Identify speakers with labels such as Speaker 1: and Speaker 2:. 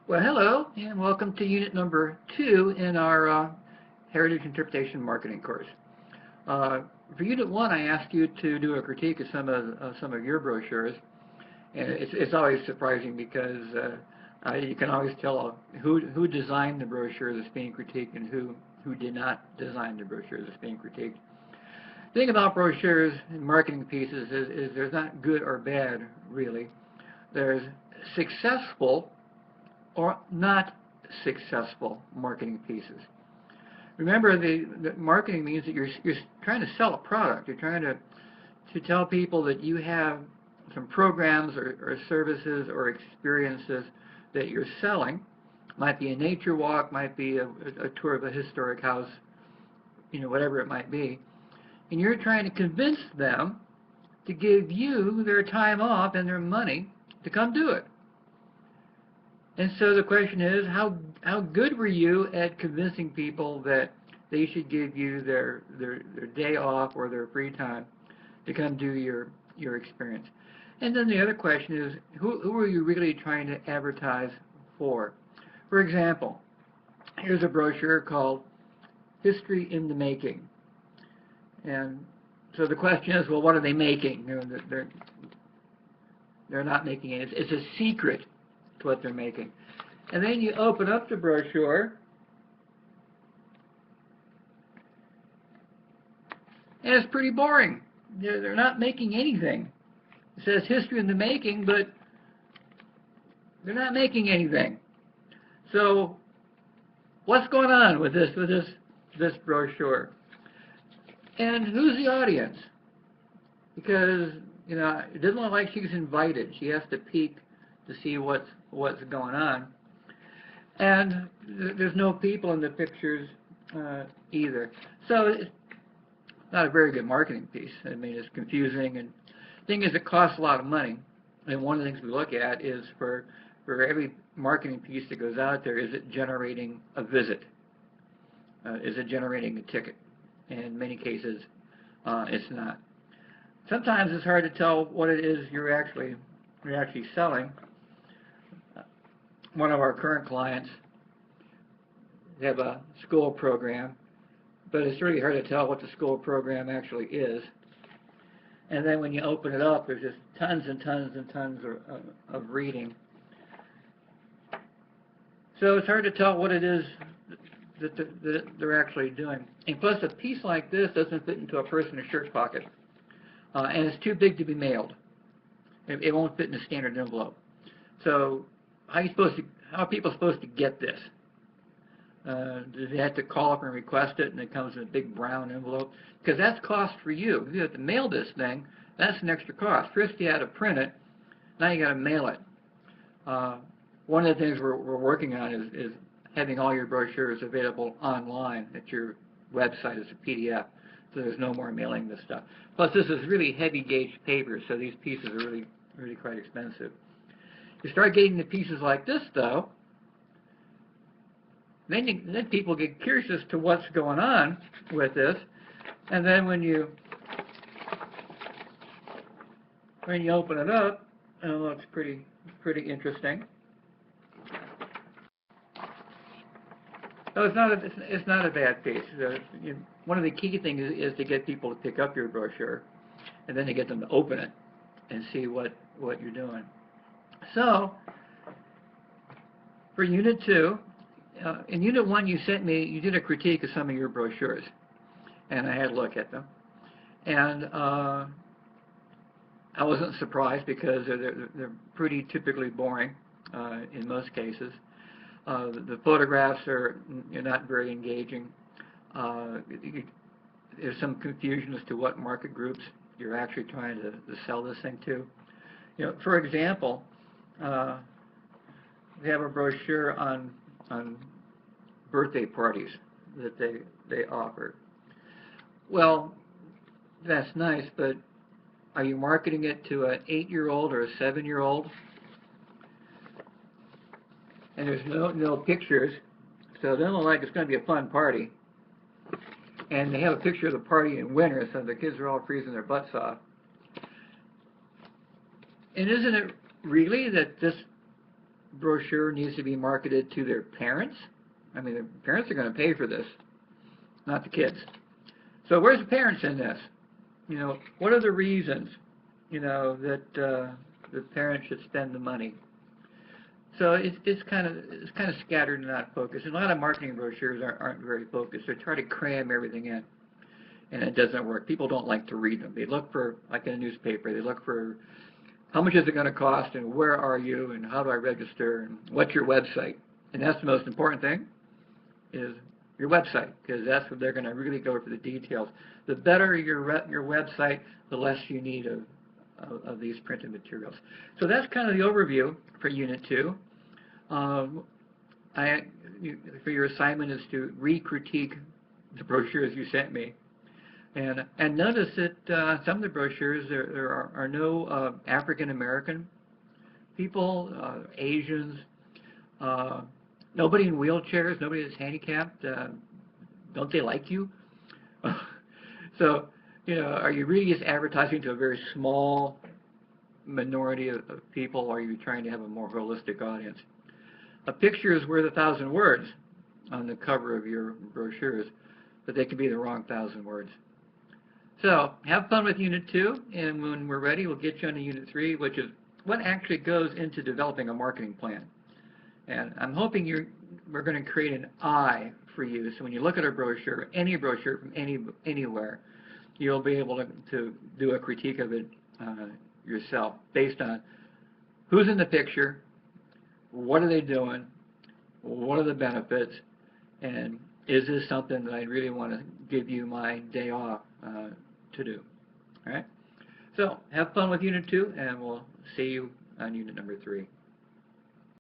Speaker 1: Well, hello, and welcome to unit number 2 in our Heritage Interpretation Marketing course. For unit 1, I asked you to do a critique of some of your brochures, and it's always surprising because you can always tell who designed the brochure that's being critiqued and who did not design the brochure that's being critiqued. The thing about brochures and marketing pieces is there's not good or bad, really. There's successful or not successful marketing pieces. Remember, the marketing means that you're trying to sell a product. You're trying to tell people that you have some programs or services or experiences that you're selling. Might be a nature walk, might be a tour of a historic house, whatever it might be. And you're trying to convince them to give you their time off and their money to come do it. And so the question is, how good were you at convincing people that they should give you their day off or their free time to come do your experience? And then the other question is, who are you really trying to advertise for? For example, here's a brochure called History in the Making. And so the question is, well, what are they making? They're not making it. It's a secret to what they're making. And then you open up the brochure, and it's pretty boring. They're not making anything. It says history in the making, but they're not making anything. So what's going on with this brochure? And who's the audience? Because it doesn't look like she's invited. She has to peek to see what's going on. And there's no people in the pictures either. So it's not a very good marketing piece. I mean, it's confusing, and the thing is, it costs a lot of money. And one of the things we look at is for every marketing piece that goes out there, is it generating a visit? Is it generating a ticket? And in many cases, it's not. Sometimes it's hard to tell what it is you're actually selling. One of our current clients, they have a school program, but it's really hard to tell what the school program actually is. And then when you open it up, there's just tons and tons and tons of reading. So it's hard to tell what it is that they're actually doing. And plus, a piece like this doesn't fit into a person's shirt pocket, and it's too big to be mailed. It won't fit in a standard envelope. So how are people supposed to get this? Do they have to call up and request it, and it comes in a big brown envelope? Because that's cost for you. If you have to mail this thing, that's an extra cost. First you had to print it, now you got to mail it. One of the things we're working on is having all your brochures available online at your website as a PDF, so there's no more mailing this stuff. Plus, this is really heavy gauge paper, so these pieces are really quite expensive. You start getting the pieces like this, though, then people get curious as to what's going on with this, and then when you open it up, it looks pretty interesting. No, it's not a bad piece. One of the key things is to get people to pick up your brochure, and then to get them to open it and see what you're doing. So, for Unit 2, in Unit 1 you did a critique of some of your brochures, and I had a look at them. And I wasn't surprised because they're pretty typically boring in most cases. The photographs are not very engaging. There's some confusion as to what market groups you're actually trying to sell this thing to. For example, they have a brochure on birthday parties that they offer. Well, that's nice, but are you marketing it to an 8-year-old or a 7-year-old? And there's no pictures, so it doesn't look like it's going to be a fun party. And they have a picture of the party in winter, so the kids are all freezing their butts off. And isn't it really that this brochure needs to be marketed to their parents. I mean, the parents are going to pay for this, not the kids. So where's the parents in this? You know, what are the reasons, you know, that the parents should spend the money? So it's kind of scattered and not focused. And a lot of marketing brochures aren't very focused. They try to cram everything in, and it doesn't work. People don't like to read them. They look for, like in a newspaper, they look for how much is it going to cost, and where are you, and how do I register, and what's your website? And that's the most important thing, is your website, because that's what they're going to really go for the details. The better your website, the less you need of these printed materials. So that's kind of the overview for Unit 2. For your assignment is to re-critique the brochures you sent me. And notice that some of the brochures, there are no African American people, Asians, nobody in wheelchairs, nobody that's handicapped. Don't they like you? So, you know, are you really just advertising to a very small minority of people, or are you trying to have a more holistic audience? A picture is worth 1,000 words on the cover of your brochures, but they can be the wrong 1,000 words. So have fun with Unit 2, and when we're ready, we'll get you on to Unit 3, which is what actually goes into developing a marketing plan. And I'm hoping we're going to create an eye for you, so when you look at a brochure, any brochure from anywhere, you'll be able to do a critique of it yourself based on who's in the picture, what are they doing, what are the benefits, and is this something that I really want to give you my day off to do. All right? So have fun with Unit 2, and we'll see you on Unit number 3.